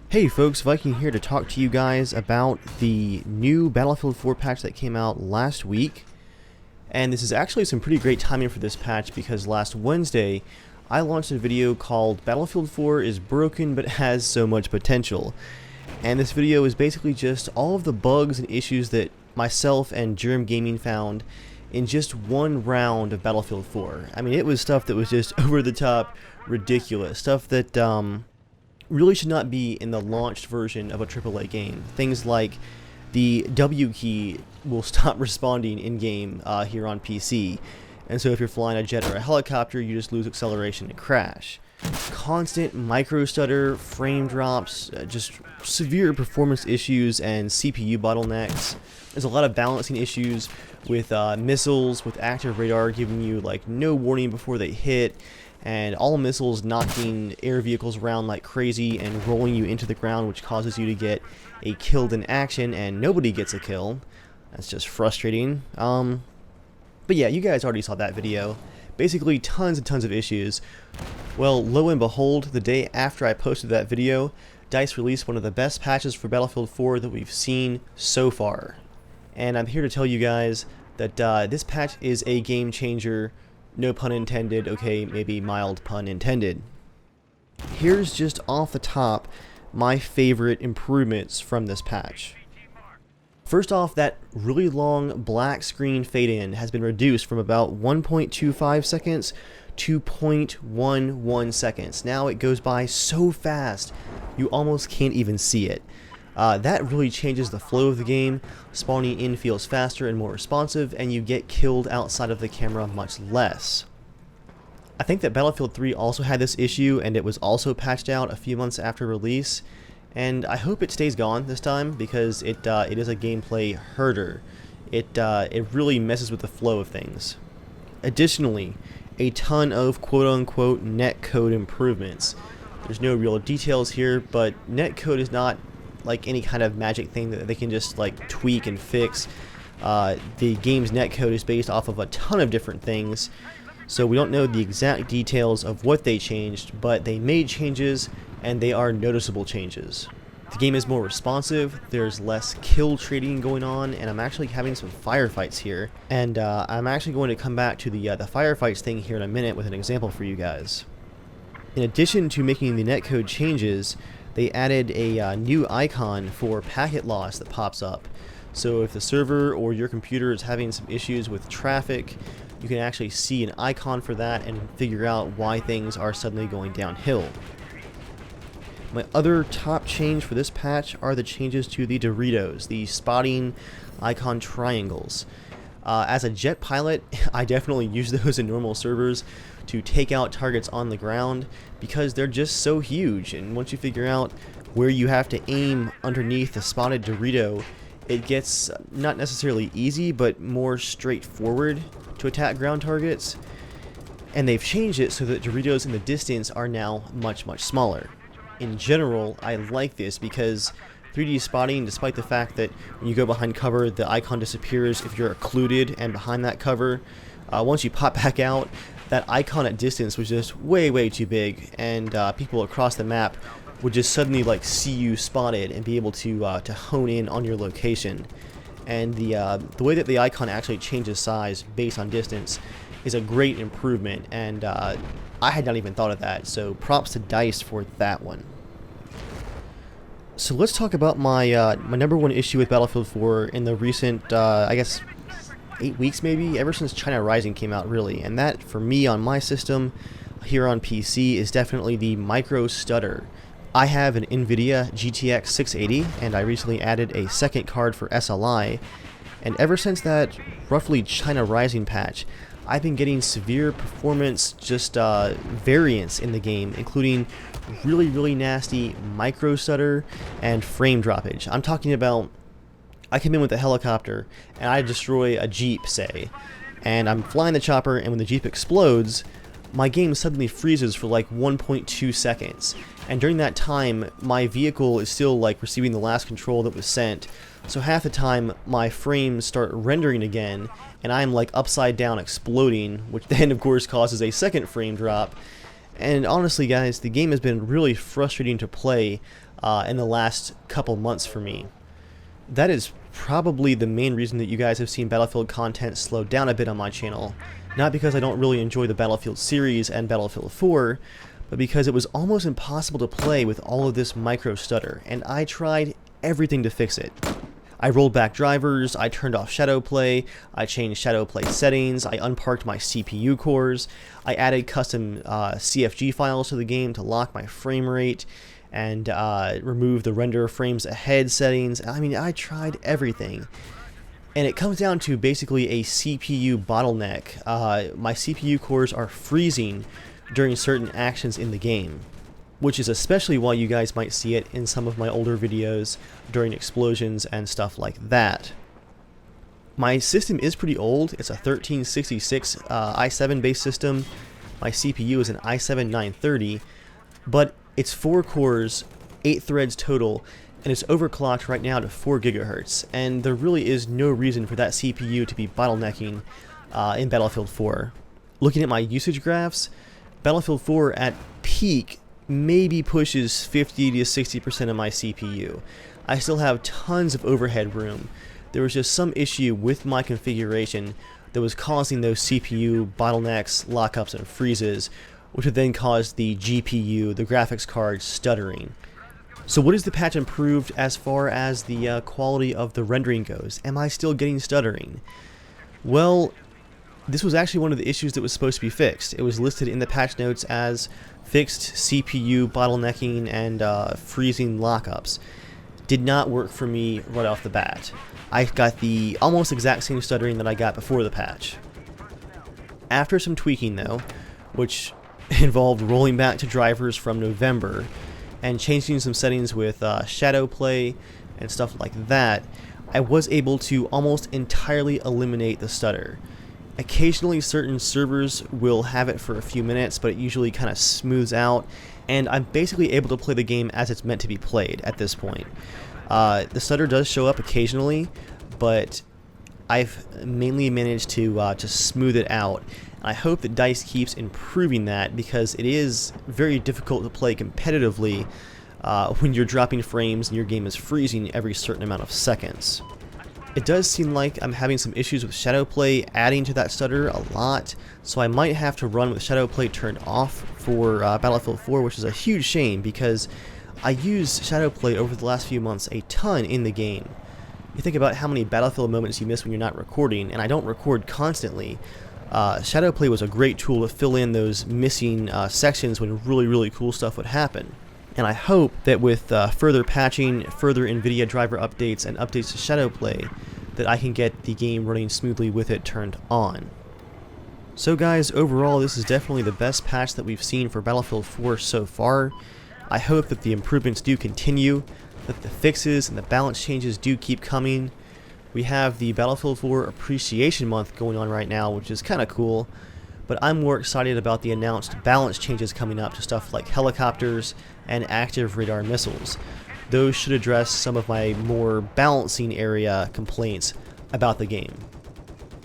Hey folks, Viking here to talk to you guys about the new Battlefield 4 patch that came out last week. And this is actually some pretty great timing for this patch because last Wednesday I launched a video called Battlefield 4 is broken but has so much potential. And this video is basically just all of the bugs and issues that myself and Germ Gaming found in just one round of Battlefield 4. I mean, it was stuff that was just over the top ridiculous, stuff that really should not be in the launched version of a AAA game. Things like the W key will stop responding in-game here on PC, and so if you're flying a jet or a helicopter, you just lose acceleration and crash. Constant micro stutter, frame drops, just severe performance issues and CPU bottlenecks. There's a lot of balancing issues with missiles, with active radar giving you like no warning before they hit, and all missiles knocking air vehicles around like crazy and rolling you into the ground, which causes you to get a killed in action and nobody gets a kill. That's just frustrating. But yeah, you guys already saw that video. Basically tons and tons of issues. Well, lo and behold, the day after I posted that video, DICE released one of the best patches for Battlefield 4 that we've seen so far. And I'm here to tell you guys that this patch is a game changer. No pun intended, okay, maybe mild pun intended. Here's just off the top my favorite improvements from this patch. First off, that really long black screen fade in has been reduced from about 1.25 seconds to 0.11 seconds. Now it goes by so fast you almost can't even see it. That really changes the flow of the game. Spawning in feels faster and more responsive, and you get killed outside of the camera much less. I think that Battlefield 3 also had this issue, and it was also patched out a few months after release, and I hope it stays gone this time because it is a gameplay herder. It really messes with the flow of things. Additionally, a ton of quote-unquote netcode improvements. There's no real details here, but netcode is not like any kind of magic thing that they can just like tweak and fix. The game's netcode is based off of a ton of different things, so we don't know the exact details of what they changed, but they made changes and they are noticeable changes. The game is more responsive, there's less kill trading going on, and I'm actually having some firefights here, and I'm actually going to come back to the firefights thing here in a minute with an example for you guys. In addition to making the netcode changes, they added a new icon for packet loss that pops up. So if the server or your computer is having some issues with traffic, you can actually see an icon for that and figure out why things are suddenly going downhill. My other top change for this patch are the changes to the Doritos, the spotting icon triangles. As a jet pilot, I definitely use those in normal servers to take out targets on the ground because they're just so huge, and once you figure out where you have to aim underneath the spotted Dorito, it gets not necessarily easy but more straightforward to attack ground targets. And they've changed it so that Doritos in the distance are now much smaller. In general, I like this because 3D spotting, despite the fact that when you go behind cover the icon disappears if you're occluded and behind that cover, once you pop back out, that icon at distance was just way too big, and people across the map would just suddenly like see you spotted and be able to hone in on your location. And the way that the icon actually changes size based on distance is a great improvement, and I had not even thought of that, so props to DICE for that one. So let's talk about my my number one issue with Battlefield 4 in the recent, I guess, 8 weeks maybe, ever since China Rising came out really, and that for me on my system here on PC is definitely the micro stutter. I have an NVIDIA GTX 680 and I recently added a second card for SLI, and ever since that roughly China Rising patch, I've been getting severe performance variance in the game, including really nasty micro stutter and frame droppage. I'm talking about I come in with a helicopter and I destroy a Jeep, say, and I'm flying the chopper, and when the Jeep explodes, my game suddenly freezes for like 1.2 seconds, and during that time my vehicle is still like receiving the last control that was sent, so half the time my frames start rendering again and I'm like upside down exploding, which then of course causes a second frame drop, And honestly guys, the game has been really frustrating to play in the last couple months for me. That is probably the main reason that you guys have seen Battlefield content slow down a bit on my channel. Not because I don't really enjoy the Battlefield series and Battlefield 4, but because it was almost impossible to play with all of this micro stutter, and I tried everything to fix it. I rolled back drivers, I turned off shadow play, I changed shadow play settings, I unparked my CPU cores, I added custom CFG files to the game to lock my frame rate, and remove the render frames ahead settings. I mean, I tried everything. And it comes down to basically a CPU bottleneck. My CPU cores are freezing during certain actions in the game, which is especially why you guys might see it in some of my older videos during explosions and stuff like that. My system is pretty old. It's a 1366 i7 based system. My CPU is an i7 930, but it's 4 cores, 8 threads total, and it's overclocked right now to 4 GHz, and there really is no reason for that CPU to be bottlenecking in Battlefield 4. Looking at my usage graphs, Battlefield 4 at peak maybe pushes 50 to 60% of my CPU. I still have tons of overhead room. There was just some issue with my configuration that was causing those CPU bottlenecks, lockups, and freezes, which would then cause the GPU, the graphics card, stuttering. So what has the patch improved as far as the quality of the rendering goes? Am I still getting stuttering? Well, this was actually one of the issues that was supposed to be fixed. It was listed in the patch notes as fixed CPU bottlenecking and freezing lockups. Did not work for me right off the bat. I got the almost exact same stuttering that I got before the patch. After some tweaking though, which involved rolling back to drivers from November and changing some settings with shadow play and stuff like that, I was able to almost entirely eliminate the stutter. Occasionally certain servers will have it for a few minutes, but it usually kind of smooths out, and I'm basically able to play the game as it's meant to be played at this point. The stutter does show up occasionally, but I've mainly managed to smooth it out. I hope that DICE keeps improving that, because it is very difficult to play competitively when you're dropping frames and your game is freezing every certain amount of seconds. It does seem like I'm having some issues with shadow play adding to that stutter a lot, so I might have to run with shadow play turned off for Battlefield 4, which is a huge shame because I used shadow play over the last few months a ton in the game. You think about how many Battlefield moments you miss when you're not recording, and I don't record constantly. Shadow play was a great tool to fill in those missing sections when really cool stuff would happen. And I hope that with further patching, further NVIDIA driver updates, and updates to shadow play, that I can get the game running smoothly with it turned on. So guys, overall this is definitely the best patch that we've seen for Battlefield 4 so far. I hope that the improvements do continue, that the fixes and the balance changes do keep coming. We have the Battlefield 4 Appreciation Month going on right now, which is kind of cool, but I'm more excited about the announced balance changes coming up to stuff like helicopters and active radar missiles. Those should address some of my more balancing area complaints about the game.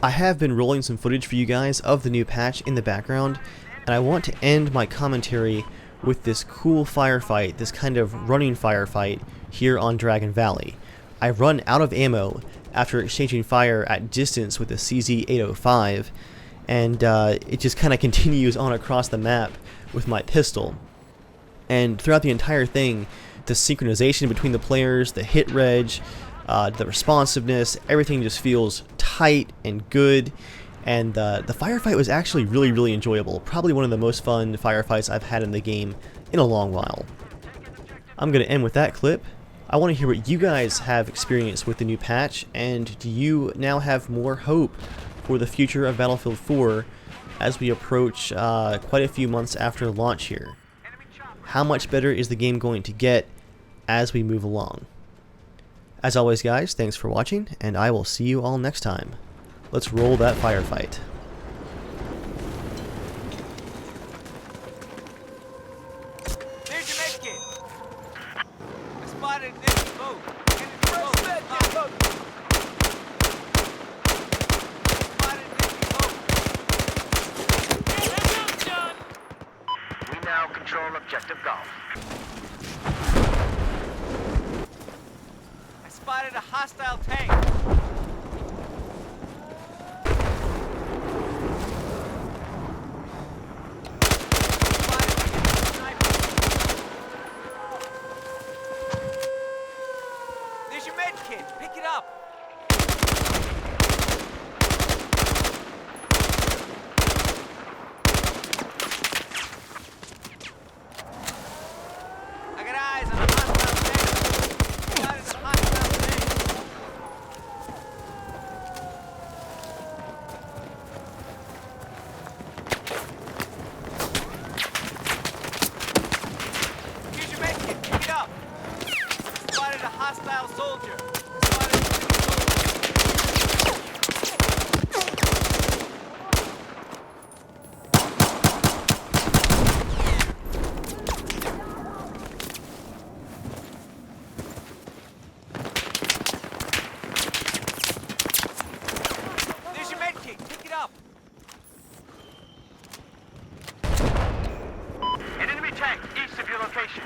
I have been rolling some footage for you guys of the new patch in the background, and I want to end my commentary with this cool firefight, this kind of running firefight here on Dragon Valley. I run out of ammo after exchanging fire at distance with the CZ-805, and it just kind of continues on across the map with my pistol. And throughout the entire thing, the synchronization between the players, the hit reg, the responsiveness, everything just feels tight and good. And the firefight was actually really enjoyable. Probably one of the most fun firefights I've had in the game in a long while. I'm going to end with that clip. I want to hear what you guys have experienced with the new patch, and do you now have more hope for the future of Battlefield 4 as we approach quite a few months after launch here? How much better is the game going to get as we move along? As always guys, thanks for watching, and I will see you all next time. Let's roll that firefight. There's your med kit. I spotted an enemy boat. Enemy boat. Spotted an enemy boat. control objective Golf. I spotted a hostile tank. There's your med kit. Pick it up. I got eyes on a hostile tank. Spotted a hostile tank. Here's your med kit. Pick it up. Spotted a hostile soldier. Spotted a enemy soldier. There's your med kit. Pick it up. An enemy tank east of your location.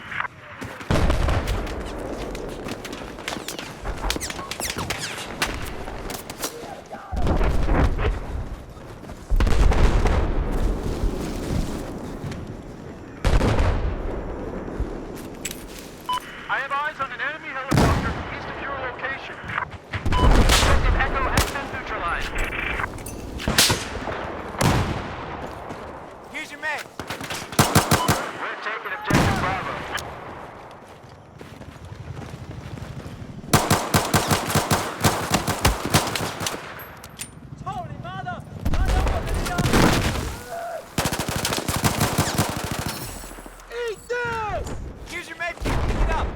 I have eyes on an enemy helicopter east of your location. Objective Echo has been neutralized. Here's your med. We're taking objective Bravo. Holy mother! Eat this! Here's your med kit. Pick it up.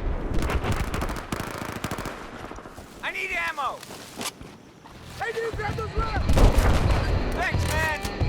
I need ammo. Hey, dude, grab those left. Thanks, man.